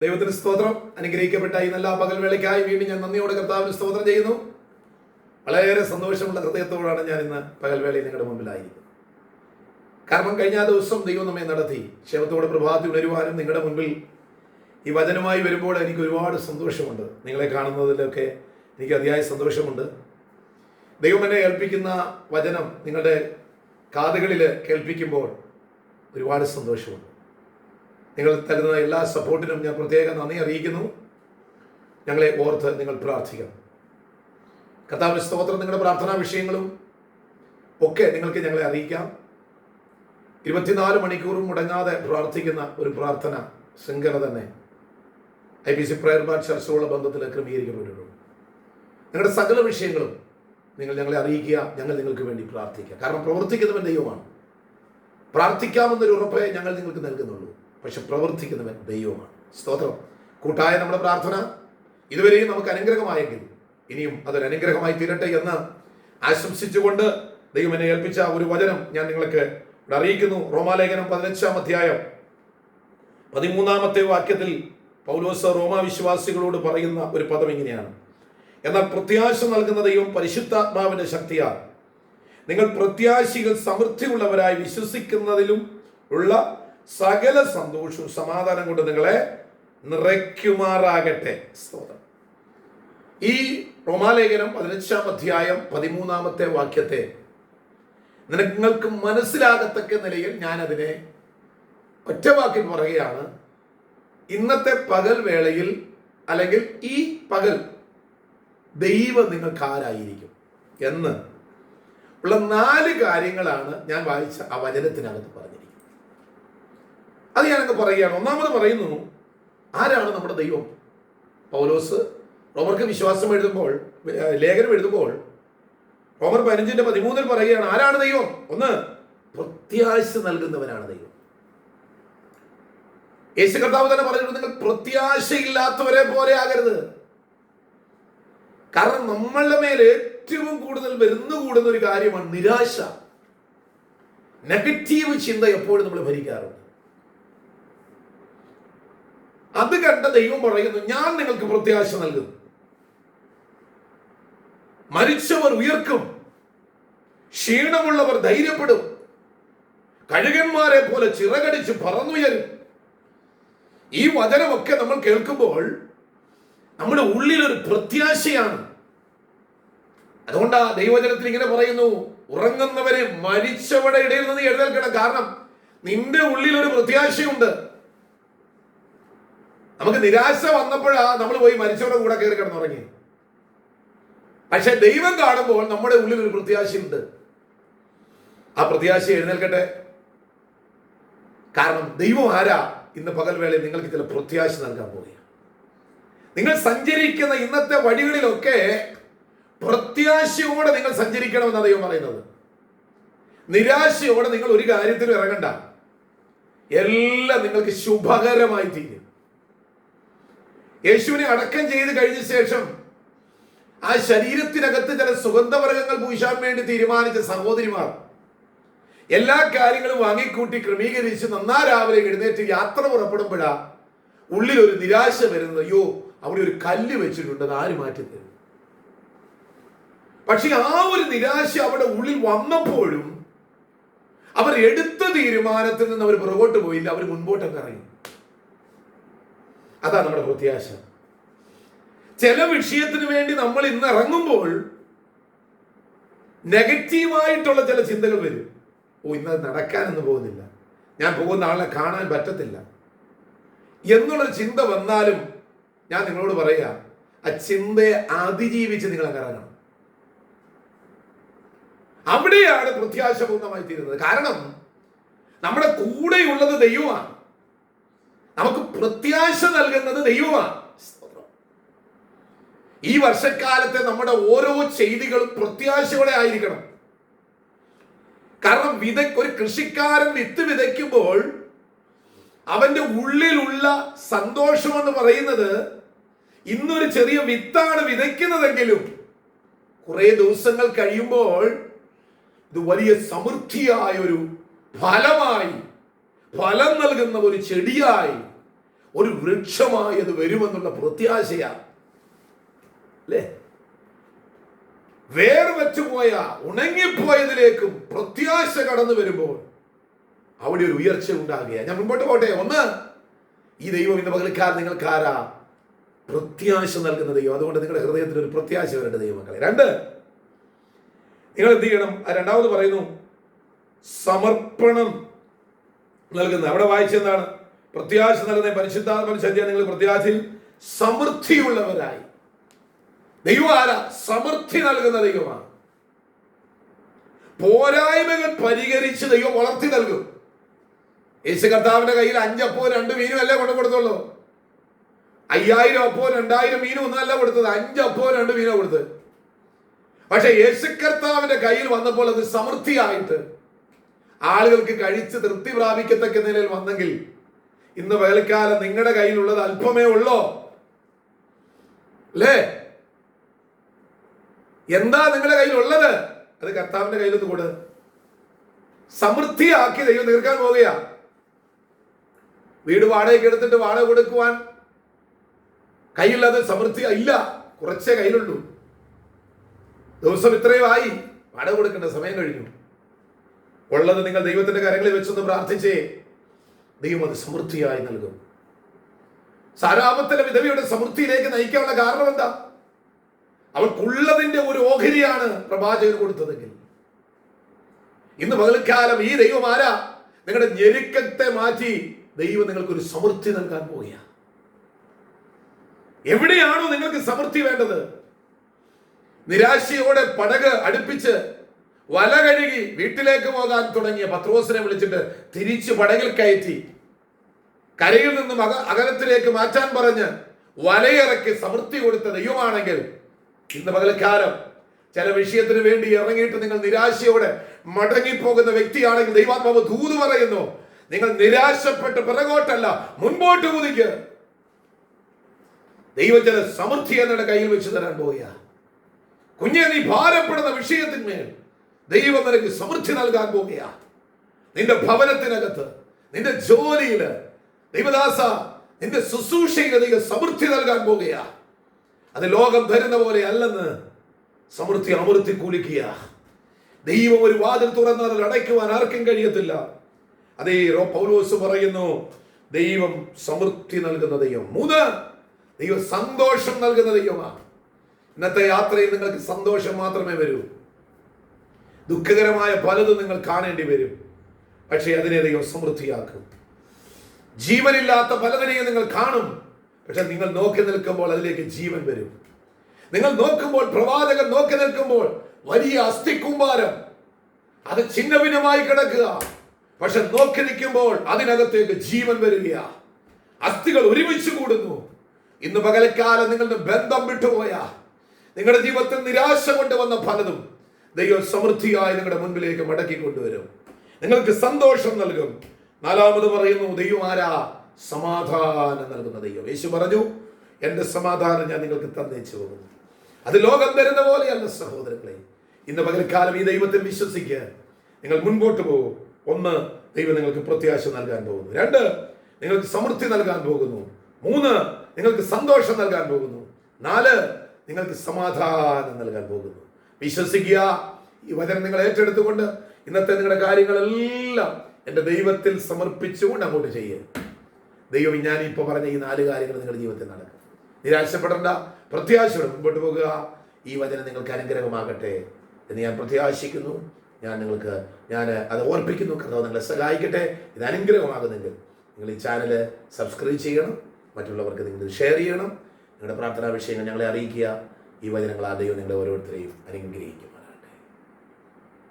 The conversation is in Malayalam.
ദൈവത്തിന് സ്തോത്രം. അനുഗ്രഹിക്കപ്പെട്ട ഈ നല്ല പകൽവേളയ്ക്കായി വീണ്ടും ഞാൻ നന്ദിയോടെ കർത്താവിന് സ്തോത്രം ചെയ്യുന്നു. വളരെ സന്തോഷമുള്ള ഹൃദയത്തോടാണ് ഞാൻ ഇന്ന് പകൽവേളയിൽ നിങ്ങളുടെ മുമ്പിലായിരിക്കുന്നത്. കാരണം കഴിഞ്ഞ ദിവസം ദൈവം നമ്മെ നടത്തി ക്ഷേമത്തോടെ പ്രഭാതത്തിൽ ഉണരുവാനും നിങ്ങളുടെ മുൻപിൽ ഈ വചനമായി വരുമ്പോൾ എനിക്ക് ഒരുപാട് സന്തോഷമുണ്ട്. നിങ്ങളെ കാണുന്നതിലൊക്കെ എനിക്ക് അതിയായ സന്തോഷമുണ്ട്. ദൈവം എന്നെ ഏൽപ്പിക്കുന്ന വചനം നിങ്ങളുടെ കാതുകളിൽ കേൾപ്പിക്കുമ്പോൾ ഒരുപാട് സന്തോഷമുണ്ട്. നിങ്ങൾ തരുന്ന എല്ലാ സപ്പോർട്ടിനും ഞാൻ പ്രത്യേകം നന്ദി അറിയിക്കുന്നു. ഞങ്ങളെ ഓർത്ത് നിങ്ങൾ പ്രാർത്ഥിക്കണം. കർത്താവിന്റെ സ്തോത്രം. നിങ്ങളുടെ പ്രാർത്ഥനാ വിഷയങ്ങളും ഒക്കെ നിങ്ങൾക്ക് ഞങ്ങളെ അറിയിക്കാം. 24 മണിക്കൂറും മുടങ്ങാതെ പ്രാർത്ഥിക്കുന്ന ഒരു പ്രാർത്ഥന ശൃംഖല തന്നെ IPC പ്രയർ ബാർ ചർച്ചയുള്ള ബന്ധത്തിൽ ക്രമീകരിക്കപ്പെട്ടിട്ടുണ്ട്. നിങ്ങളുടെ സകല വിഷയങ്ങളും നിങ്ങൾ ഞങ്ങളെ അറിയിക്കുക. ഞങ്ങൾ നിങ്ങൾക്ക് വേണ്ടി പ്രാർത്ഥിക്കുക. കാരണം പ്രവർത്തിക്കുന്നവൻ ദൈവമാണ്. പ്രാർത്ഥിക്കാമെന്നൊരു ഉറപ്പേ ഞങ്ങൾ നിങ്ങൾക്ക് നൽകുന്നുള്ളൂ. പക്ഷെ പ്രവർത്തിക്കുന്നവൻ ദൈവമാണ്. സ്തോത്രം. കൂട്ടായ നമ്മുടെ പ്രാർത്ഥന ഇതുവരെയും നമുക്ക് അനുഗ്രഹമായെങ്കിൽ ഇനിയും അതൊരു അനുഗ്രഹമായി തീരട്ടെ എന്ന് ആശംസിച്ചുകൊണ്ട് ദൈവം എന്നെ ഏൽപ്പിച്ച ഒരു വചനം ഞാൻ നിങ്ങൾക്ക് അറിയിക്കുന്നു. റോമാലേഖനം 15-ാം അധ്യായം 13-ാമത്തെ വാക്യത്തിൽ പൗലോസ് റോമാ വിശ്വാസികളോട് പറയുന്ന ഒരു പദം ഇങ്ങനെയാണ്: എന്നാൽ പ്രത്യാശ നൽകുന്ന ദൈവം പരിശുദ്ധാത്മാവിന്റെ ശക്തിയാൽ നിങ്ങൾ പ്രത്യാശികൾ സമൃദ്ധിയുള്ളവരായി വിശ്വസിക്കുന്നതിലും ഉള്ള സകല സന്തോഷവും സമാധാനം കൊണ്ട് നിങ്ങളെ നിറയ്ക്കുമാറാകട്ടെ. സ്തോത്രം. ഈ റോമാലേഖനം 15-ാം അധ്യായം 13-ാമത്തെ വാക്യത്തെ നിങ്ങൾക്ക് മനസ്സിലാകത്തക്ക നിലയിൽ ഞാൻ അതിനെ ഒറ്റവാക്കിൽ പറയുകയാണ്. ഇന്നത്തെ പകൽ വേളയിൽ അല്ലെങ്കിൽ ഈ പകൽ ദൈവം നിങ്ങൾക്ക് ആരായിരിക്കും എന്ന് ഉള്ള 4 കാര്യങ്ങളാണ് ഞാൻ വായിച്ച ആ വചനത്തിനകത്ത് പറഞ്ഞിരിക്കുന്നത്. അത് ഞാനങ്ങ് പറയുകയാണ്. ഒന്നാമത് പറയുന്നു, ആരാണ് നമ്മുടെ ദൈവം? പൗലോസ് റോമർക്ക് വിശ്വാസം എഴുതുമ്പോൾ, ലേഖനം എഴുതുമ്പോൾ റോമർ 15-13 പറയുകയാണ്, ആരാണ് ദൈവം? ഒന്ന്, പ്രത്യാശ നൽകുന്നവനാണ് ദൈവം. യേശു കർത്താവ് തന്നെ പറഞ്ഞിട്ടുണ്ട്, നിങ്ങൾ പ്രത്യാശയില്ലാത്തവരെ പോലെ ആകരുത്. കാരണം നമ്മളുടെ മേൽ ഏറ്റവും കൂടുതൽ വരുന്ന ഒരു കാര്യമാണ് നിരാശ. നെഗറ്റീവ് ചിന്ത എപ്പോഴും നമ്മൾ ഭരിക്കാറുണ്ട്. അത് കണ്ട ദൈവം പറയുന്നു, ഞാൻ നിങ്ങൾക്ക് പ്രത്യാശ നൽകുന്നു. മരിച്ചവർ ഉയർക്കും, ക്ഷീണമുള്ളവർ ധൈര്യപ്പെടും, കഴുകന്മാരെ പോലെ ചിറകടിച്ച് പറന്നുയരും. ഈ വചനമൊക്കെ നമ്മൾ കേൾക്കുമ്പോൾ നമ്മുടെ ഉള്ളിലൊരു പ്രത്യാശയാണ്. അതുകൊണ്ടാ ദൈവവചനത്തിൽ ഇങ്ങനെ പറയുന്നു, ഉറങ്ങുന്നവരെ മരിച്ചവരുടെ ഇടയിൽ നിന്ന് എഴുന്നേൽക്കണം. കാരണം നിന്റെ ഉള്ളിൽ ഒരു പ്രത്യാശയുണ്ട്. നമുക്ക് നിരാശ വന്നപ്പോഴാ നമ്മൾ പോയി മരിച്ചവരുടെ കൂടെ കയറി കിടന്നുറങ്ങി. പക്ഷെ ദൈവം കാണുമ്പോൾ നമ്മുടെ ഉള്ളിൽ ഒരു പ്രത്യാശയുണ്ട്. ആ പ്രത്യാശ എഴുന്നേൽക്കട്ടെ. കാരണം ദൈവം ആരാ? ഇന്ന് പകൽവേളയിൽ നിങ്ങൾക്ക് ചില പ്രത്യാശ നൽകാൻ പോവുകയാണ്. നിങ്ങൾ സഞ്ചരിക്കുന്ന ഇന്നത്തെ വഴികളിലൊക്കെ പ്രത്യാശയോടെ നിങ്ങൾ സഞ്ചരിക്കണമെന്നാണ് ദൈവം പറയുന്നത്. നിരാശയോടെ നിങ്ങൾ ഒരു കാര്യത്തിലും ഇറങ്ങണ്ട. എല്ലാം നിങ്ങൾക്ക് ശുഭകരമായി തീരും. യേശുവിനെ അടക്കം ചെയ്ത് കഴിഞ്ഞ ശേഷം ആ ശരീരത്തിനകത്ത് ചില സുഗന്ധവർഗ്ഗങ്ങൾ പൂശാൻ വേണ്ടി തീരുമാനിച്ച സഹോദരിമാർ എല്ലാ കാര്യങ്ങളും വാങ്ങിക്കൂട്ടി ക്രമീകരിച്ച് നന്നാ രാവിലെ എഴുന്നേറ്റ് യാത്ര പുറപ്പെടുമ്പോഴാ ഉള്ളിൽ ഒരു നിരാശ വരുന്നത്. അയ്യോ, അവിടെ ഒരു കല്ല് വെച്ചിട്ടുണ്ട്, അത് ആര് മാറ്റി തരും? പക്ഷെ ആ ഒരു നിരാശ അവിടെ ഉള്ളിൽ വന്നപ്പോഴും അവർ എടുത്ത തീരുമാനത്തിൽ നിന്ന് അവർ പുറകോട്ട് പോയില്ല, അവർ മുൻപോട്ടൊക്കെ ഇറങ്ങി. അതാണ് നമ്മുടെ പ്രത്യാശ. ചില വിഷയത്തിന് വേണ്ടി നമ്മൾ ഇന്ന് ഇറങ്ങുമ്പോൾ നെഗറ്റീവായിട്ടുള്ള ചില ചിന്തകൾ വരും. ഇന്നത് നടക്കാനൊന്നും പോകുന്നില്ല, ഞാൻ പോകുന്ന ആളെ കാണാൻ പറ്റത്തില്ല എന്നുള്ളൊരു ചിന്ത വന്നാലും ഞാൻ നിങ്ങളോട് പറയാ, ആ ചിന്തയെ അതിജീവിച്ച് നിങ്ങൾ ഇറങ്ങണം. അവിടെയാണ് പ്രത്യാശ പൂർണ്ണമായി തീരുന്നത്. കാരണം നമ്മുടെ കൂടെയുള്ളത് ദൈവമാണ്. നമുക്ക് പ്രത്യാശ നൽകുന്നത് ദൈവമാണ്. ഈ വർഷക്കാലത്തെ നമ്മുടെ ഓരോ ചെയ്തികളും പ്രത്യാശയോടെ ആയിരിക്കണം. കാരണം ഒരു കൃഷിക്കാരൻ വിത്ത് വിതയ്ക്കുമ്പോൾ അവന്റെ ഉള്ളിലുള്ള സന്തോഷം എന്ന് പറയുന്നത്, ഇന്നൊരു ചെറിയ വിത്താണ് വിതയ്ക്കുന്നതെങ്കിലും കുറെ ദിവസങ്ങൾ കഴിയുമ്പോൾ ഇത് വലിയ സമൃദ്ധിയായ ഒരു ഫലമായി, ഫലം നൽകുന്ന ഒരു ചെടിയായി, ഒരു വൃക്ഷമായി അത് വരുമെന്നുള്ള പ്രത്യാശയാണ്. അല്ലേ? വേർവെച്ചുപോയ ഉണങ്ങിപ്പോയതിലേക്കും പ്രത്യാശ കടന്നു വരുമ്പോൾ അവിടെ ഒരു ഉയർച്ച ഉണ്ടാകുക. ഞാൻ മുമ്പോട്ട് പോട്ടെ. ഒന്ന്, ഈ ദൈവം ഇന്ന് പകൽക്കാലം നിങ്ങൾക്കാരാ? പ്രത്യാശ നൽകുന്ന ദൈവം. അതുകൊണ്ട് നിങ്ങളുടെ ഹൃദയത്തിൽ ഒരു പ്രത്യാശ വരേണ്ട ദൈവമക്കളെ. രണ്ട്, നിങ്ങൾ എന്ത് ചെയ്യണം? രണ്ടാമത് പറയുന്നു സമർപ്പണം നൽകുന്ന. അവിടെ വായിച്ചെന്താണ്? പ്രത്യാശ നൽകുന്ന പരിശുദ്ധാത്മാവിന്റെ ശക്തിയാൽ നിങ്ങൾ പ്രത്യാശയിൽ സമൃദ്ധിയുള്ളവരായി. ദൈവം ആരാ? സമൃദ്ധി നൽകുന്ന ദൈവമാണ്. പോരായ്മകൾ പരിഹരിച്ച് ദൈവം വളർത്തി നൽകും. യേശു കർത്താവിന്റെ കയ്യിൽ 5 അപ്പവും 2 മീനും അല്ലേ കൊണ്ടു കൊടുത്തുള്ളൂ. 5000 അപ്പവും 2000 മീനും ഒന്നും അല്ല കൊടുത്തത്. 5 അപ്പവും 2 മീനോ കൊടുത്തത്. പക്ഷെ യേശു കർത്താവിന്റെ കയ്യിൽ വന്നപ്പോൾ അത് സമൃദ്ധിയായിട്ട് ആളുകൾക്ക് കഴിച്ച് തൃപ്തി പ്രാപിക്കത്തക്ക നിലയിൽ വന്നെങ്കിൽ ഇന്ന് പകൽക്കാലം നിങ്ങളുടെ കയ്യിലുള്ളത് അല്പമേ ഉള്ളോ? അല്ലേ? എന്താ നിങ്ങളുടെ കയ്യിലുള്ളത്? അത് കർത്താവിന്റെ കയ്യിൽ കൂടെ സമൃദ്ധിയാക്കി ദൈവം തീർക്കാൻ പോവുകയാ. വീട് വാടകയ്ക്ക് എടുത്തിട്ട് വാടക കൊടുക്കുവാൻ കയ്യിലത് സമൃദ്ധി ഇല്ല, കുറച്ചേ കയ്യിലുള്ളൂ. ദിവസം ഇത്രയും ആയി, വാടക കൊടുക്കേണ്ട സമയം കഴിഞ്ഞു. ഉള്ളത് നിങ്ങൾ ദൈവത്തിന്റെ കരങ്ങളിൽ വെച്ചൊന്ന് പ്രാർത്ഥിച്ചേ, ദൈവം അത് സമൃദ്ധിയായി നൽകും. സാരാപത്തിലെ വിധവയുടെ സമൃദ്ധിയിലേക്ക് നയിക്കാനുള്ള കാരണം എന്താ? അവൾക്കുള്ളതിന്റെ ഒരു ഓഹരിയാണ് പ്രവാചകൻ കൊടുത്തതെങ്കിൽ ഇന്ന് പകൽക്കാലം ഈ ദൈവം ആരാ? നിങ്ങളുടെ ഞെരുക്കത്തെ മാറ്റി ദൈവം നിങ്ങൾക്കൊരു സമൃദ്ധി നൽകാൻ പോവുകയാണ്. എവിടെയാണോ നിങ്ങൾക്ക് സമൃദ്ധി വേണ്ടത്? നിരാശയോടെ പടക് അടുപ്പിച്ച് വല കഴുകി വീട്ടിലേക്ക് പോകാൻ തുടങ്ങിയ പത്രോസിനെ വിളിച്ചിട്ട് തിരിച്ച് പടകിൽ കയറ്റി കരയിൽ നിന്നും അകലത്തിലേക്ക് മാറ്റാൻ പറഞ്ഞ് വലയിറക്കി സമൃദ്ധി കൊടുത്ത ദൈവമാണെങ്കിൽ ഇന്ന് പകൽക്കാലം ചില വിഷയത്തിന് വേണ്ടി ഇറങ്ങിയിട്ട് നിങ്ങൾ നിരാശയോടെ മടങ്ങിപ്പോകുന്ന വ്യക്തിയാണെങ്കിൽ ദൈവാത്മാവ് ദൂത് പറയുന്നു, നിങ്ങൾ നിരാശപ്പെട്ട് പിറകോട്ടല്ല, മുൻപോട്ട് കുതിക്ക്. ദൈവം ചില സമൃദ്ധി എന്നയുടെ കയ്യിൽ വെച്ച് തരാൻ പോവുക. കുഞ്ഞെ, നീ ഭാരപ്പെടുന്ന വിഷയത്തിന്മേൽ ദൈവം നിനക്ക് സമൃദ്ധി നൽകാൻ പോവുക. നിന്റെ ഭവനത്തിനകത്ത്, നിന്റെ ജോലിയില്, ദൈവദാസ നിന്റെ ശുശ്രൂഷയിൽ ദൈവം സമൃദ്ധി നൽകാൻ പോവുക. അത് ലോകം തരുന്ന പോലെ അല്ലെന്ന് സമൃദ്ധി അമൃത്തി കൂലിക്കുക. ദൈവം ഒരു വാതിൽ തുറന്നാൽ അടയ്ക്കുവാൻ ആർക്കും കഴിയത്തില്ല. അതേ പൗലോസ് പറയുന്നു, ദൈവം സമൃദ്ധി നൽകുന്ന ദൈവം. 3, ദൈവം സന്തോഷം നൽകുന്ന ദൈവമാണ്. ഇന്നത്തെ യാത്രയിൽ നിങ്ങൾക്ക് സന്തോഷം മാത്രമേ വരൂ. ദുഃഖകരമായ പലതും നിങ്ങൾ കാണേണ്ടി വരും. പക്ഷേ അതിനെ ദൈവം സമൃദ്ധിയാക്കും. ജീവനില്ലാത്ത പലതിനെയും നിങ്ങൾ കാണും. പക്ഷെ നിങ്ങൾ നോക്കി നിൽക്കുമ്പോൾ അതിലേക്ക് ജീവൻ വരും. നിങ്ങൾ നോക്കുമ്പോൾ, പ്രവാചകൻ നോക്കി നിൽക്കുമ്പോൾ വലിയ അസ്ഥിക്കൂമ്പാരം അത് ഛിന്നഭിന്നമായി കിടക്കുക. പക്ഷെ നോക്കി നിൽക്കുമ്പോൾ അതിനകത്തേക്ക് ജീവൻ വരിക. അസ്ഥികൾ ഒരുമിച്ച് കൂടുന്നു. ഇന്ന് പകൽക്കാലം നിങ്ങളുടെ ബന്ധം വിട്ടുപോയ, നിങ്ങളുടെ ജീവിതത്തിൽ നിരാശ കൊണ്ടുവന്ന പലതും ദൈവം സമൃദ്ധിയായി നിങ്ങളുടെ മുൻപിലേക്ക് മടക്കി കൊണ്ടുവരും. നിങ്ങൾക്ക് സന്തോഷം നൽകും. 4 പറയുന്നു, ദൈവം ആരാ? സമാധാനം നൽകുന്ന ദൈവം. യേശു പറഞ്ഞു, എന്റെ സമാധാനം ഞാൻ നിങ്ങൾക്ക് തന്നേച്ചു പോകുന്നു. അത് ലോകം തരുന്ന പോലെയല്ല സഹോദരങ്ങളെ. ഇന്ന് പകൽക്കാലം ഈ ദൈവത്തിൽ വിശ്വസിക്കുക. നിങ്ങൾ മുൻപോട്ട് പോകും. 1, ദൈവം നിങ്ങൾക്ക് പ്രത്യാശ നൽകാൻ പോകുന്നു. 2, നിങ്ങൾക്ക് സമൃദ്ധി നൽകാൻ പോകുന്നു. 3, നിങ്ങൾക്ക് സന്തോഷം നൽകാൻ പോകുന്നു. 4, നിങ്ങൾക്ക് സമാധാനം നൽകാൻ പോകുന്നു. വിശ്വസിക്കുക. ഈ വചനം നിങ്ങൾ ഏറ്റെടുത്തുകൊണ്ട് ഇന്നത്തെ നിങ്ങളുടെ കാര്യങ്ങളെല്ലാം എൻ്റെ ദൈവത്തിൽ സമർപ്പിച്ചുകൊണ്ട് അങ്ങോട്ട് ചെയ്യുക. ദൈവം ഞാനിപ്പോൾ പറഞ്ഞ ഈ 4 കാര്യങ്ങൾ നിങ്ങളുടെ ജീവിതത്തിൽ നടക്കും. നിരാശപ്പെടേണ്ട, പ്രത്യാശയോടെ മുൻപോട്ട് പോകുക. ഈ വചനം നിങ്ങൾക്ക് അനുഗ്രഹമാകട്ടെ എന്ന് ഞാൻ പ്രത്യാശിക്കുന്നു. ഞാൻ അത് ഓർപ്പിക്കുന്നു. കർത്താവ് നിങ്ങളെ സഹായിക്കട്ടെ. ഇത് അനുഗ്രഹമാകുന്നെങ്കിൽ നിങ്ങൾ ഈ ചാനൽ സബ്സ്ക്രൈബ് ചെയ്യണം, മറ്റുള്ളവർക്ക് നിങ്ങൾ ഷെയർ ചെയ്യണം. നിങ്ങളുടെ പ്രാർത്ഥനാ വിഷയങ്ങൾ ഞങ്ങളെ അറിയിക്കുക. ഈ വചനങ്ങൾ ആ ദൈവം നിങ്ങളെ ഓരോരുത്തരെയും അനുഗ്രഹിക്കും.